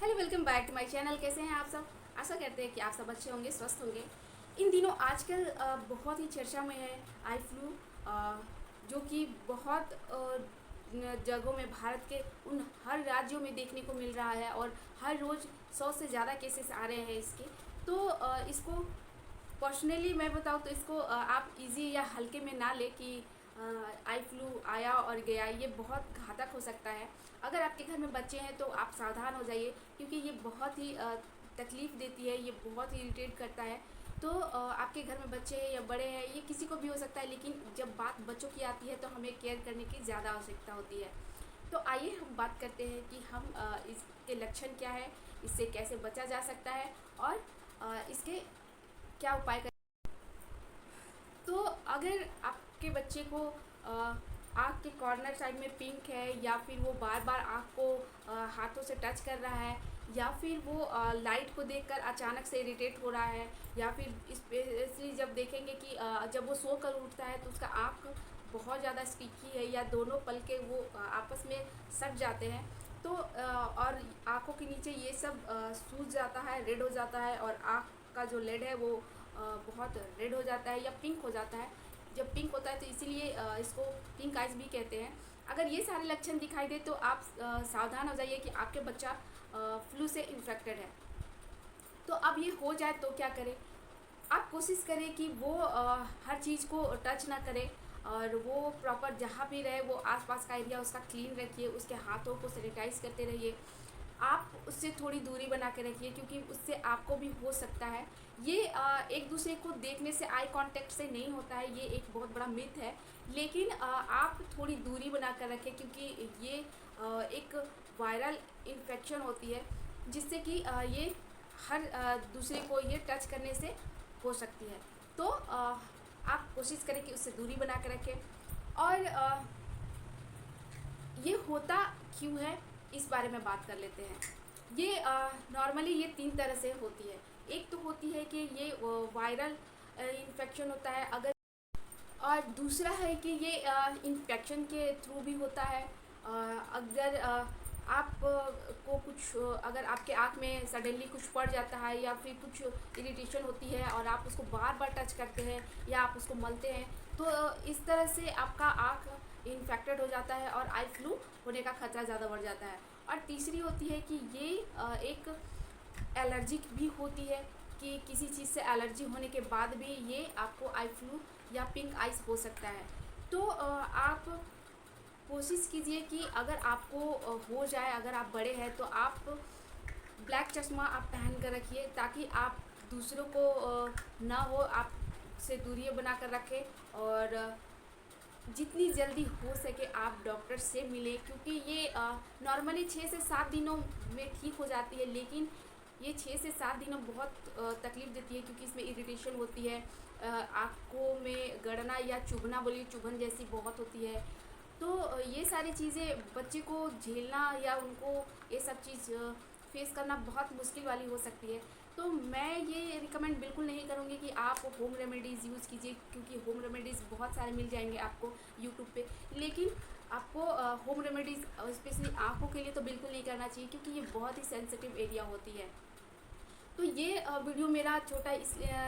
Hello, welcome back to my channel. कैसे हैं आप सब? आशा करते हैं कि आप सब अच्छे होंगे, स्वस्थ होंगे। इन दिनों आजकल बहुत ही चर्चा में है आई फ्लू, जो कि बहुत जगहों में भारत के उन हर राज्यों में देखने को मिल रहा है और हर रोज़ 100 से ज़्यादा केसेस आ रहे हैं इसके। तो इसको पर्सनली मैं बताऊँ तो इसको आप इजी या हल्के में ना ले कि आई फ्लू आया और गया। ये बहुत घातक हो सकता है। अगर आपके घर में बच्चे हैं तो आप सावधान हो जाइए, क्योंकि ये बहुत ही तकलीफ़ देती है, ये बहुत ही इरिटेट करता है। तो आपके घर में बच्चे हैं या बड़े हैं, ये किसी को भी हो सकता है, लेकिन जब बात बच्चों की आती है तो हमें केयर करने की ज़्यादा आवश्यकता होती है। तो आइए हम बात करते हैं कि हम इसके लक्षण क्या है, इससे कैसे बचा जा सकता है और इसके क्या उपाय कर। तो अगर आपके बच्चे को आँख के कॉर्नर साइड में पिंक है, या फिर वो बार बार आँख को हाथों से टच कर रहा है, या फिर वो लाइट को देखकर अचानक से इरिटेट हो रहा है, या फिर स्पेशली जब देखेंगे कि जब वो सो कर उठता है तो उसका आँख बहुत ज़्यादा स्टिकी है, या दोनों पलके वो आपस में सट जाते हैं, तो और आँखों के नीचे ये सब सूज जाता है, रेड हो जाता है, और आँख का जो लेड है वो बहुत रेड हो जाता है या पिंक हो जाता है। जब पिंक होता है तो इसीलिए इसको पिंक आइज भी कहते हैं। अगर ये सारे लक्षण दिखाई दे तो आप सावधान हो जाइए कि आपके बच्चा फ्लू से इन्फेक्टेड है। तो अब ये हो जाए तो क्या करें? आप कोशिश करें कि वो हर चीज़ को टच ना करे, और वो प्रॉपर जहाँ भी रहे वो आसपास का एरिया उसका क्लीन रखिए, उसके हाथों को सैनिटाइज करते रहिए। आप उससे थोड़ी दूरी बना के रखिए, क्योंकि उससे आपको भी हो सकता है। ये एक दूसरे को देखने से, आई कांटेक्ट से नहीं होता है, ये एक बहुत बड़ा मिथ है। लेकिन आप थोड़ी दूरी बना कर रखें, क्योंकि ये एक वायरल इन्फेक्शन होती है, जिससे कि ये हर दूसरे को ये टच करने से हो सकती है। तो आप कोशिश करें कि उससे दूरी बना के रखें। और ये होता क्यों है, इस बारे में बात कर लेते हैं। ये नॉर्मली ये 3 तरह से होती है। एक तो होती है कि ये वायरल इन्फेक्शन होता है, अगर और दूसरा है कि ये इन्फेक्शन के थ्रू भी होता है। अगर आप को कुछ, अगर आपके आँख में सडनली कुछ पड़ जाता है, या फिर कुछ इरिटेशन होती है और आप उसको बार बार टच करते हैं या आप उसको मलते हैं, तो इस तरह से आपका आँख इन्फेक्टेड हो जाता है और आई फ्लू होने का खतरा ज़्यादा बढ़ जाता है। और तीसरी होती है कि ये एक एलर्जिक भी होती है, कि किसी चीज़ से एलर्जी होने के बाद भी ये आपको आई फ्लू या पिंक आइज हो सकता है। तो आप कोशिश कीजिए कि अगर आपको हो जाए, अगर आप बड़े हैं, तो आप ब्लैक चश्मा आप पहन कर रखिए, ताकि आप दूसरों को ना हो, आप से दूरी बना कर रखें। और जितनी जल्दी हो सके आप डॉक्टर से मिलें, क्योंकि ये नॉर्मली 6 से 7 दिनों में ठीक हो जाती है, लेकिन ये 6 से 7 दिनों बहुत तकलीफ़ देती है, क्योंकि इसमें इरिटेशन होती है, आँखों में गड़ना या चुभना, बोलिए चुभन जैसी बहुत होती है। तो ये सारी चीज़ें बच्चे को झेलना या उनको ये सब चीज़ फेस करना बहुत मुश्किल वाली हो सकती है। तो मैं ये रिकमेंड बिल्कुल नहीं करूँगी कि आप होम रेमेडीज़ यूज़ कीजिए, क्योंकि होम रेमेडीज़ बहुत सारे मिल जाएंगे आपको यूट्यूब पे। लेकिन आपको होम रेमेडीज़ स्पेशली आँखों के लिए तो बिल्कुल नहीं करना चाहिए, क्योंकि ये बहुत ही सेंसिटिव एरिया होती है। तो ये वीडियो मेरा छोटा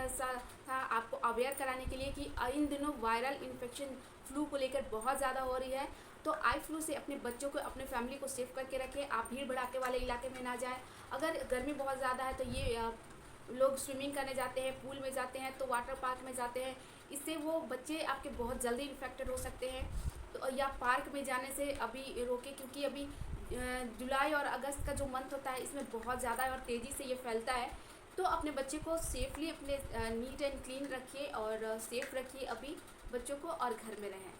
सा था, आपको अवेयर कराने के लिए कि इन दिनों वायरल इन्फेक्शन फ्लू को लेकर बहुत ज़्यादा हो रही है। तो आई फ्लू से अपने बच्चों को, अपने फैमिली को सेफ करके रखें। आप भीड़ भड़ाके वाले इलाके में ना जाएं। अगर गर्मी बहुत ज़्यादा है तो ये लोग स्विमिंग करने जाते हैं, पूल में जाते हैं, तो वाटर पार्क में जाते हैं, इससे वो बच्चे आपके बहुत जल्दी इन्फेक्टेड हो सकते हैं। तो या पार्क में जाने से अभी रोकें, क्योंकि अभी जुलाई और अगस्त का जो मंथ होता है, इसमें बहुत ज़्यादा और तेज़ी से ये फैलता है। तो अपने बच्चे को सेफली, अपने नीट एंड क्लीन रखिए और सेफ रखिए अभी बच्चों को, और घर में रहें।